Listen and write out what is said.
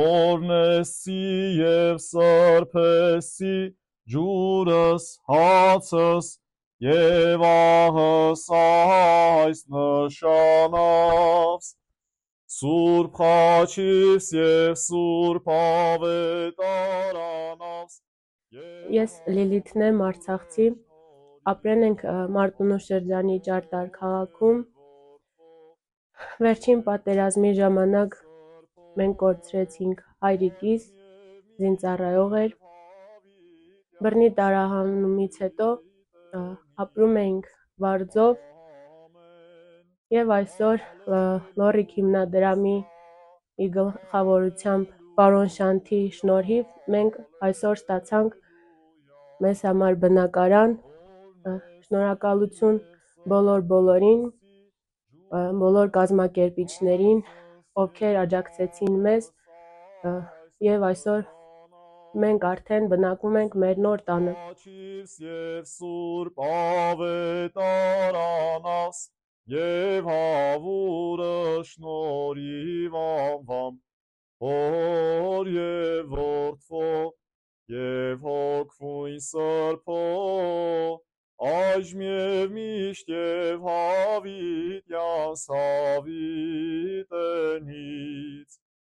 օրնեսի և սրբեսի ջուրս հացս և ահս այս նշանավս Սուրբ խաչիվս և սուրբ ավետարանավս Ես Լիլիթն եմ, Արցախցի, ապրել ենք Մարտունու շրջանի Ճարտար քաղաքում։ Վերջին պատերազմի ժամանակ մենք կորցրեցինք հայրիկիս, զինծառայող էր։ Բռնի տարահանումից հետո ապրում էինք Վարձով եւ այսօր Լոռիկ հիմնադրամի գլխավորությամբ պարոն Շանթի շնորհիվ մենք այսօր ստացանք մեզ համար բնակարան։ Շնորհակալություն բոլորին, բոլոր կազմակերպիչներին, ովքեր աջակցեցին մեզ եւ այսօր մենք արդեն բնակվում ենք մեր նոր տանը։ Եվ սուրբ ավետարանավս Եվ հավուրը շնորհիվ անվամ Հոր և Որդվո և Հոգվույն Սրբո այժմ և միշտ և հավիտյանս հավիտենից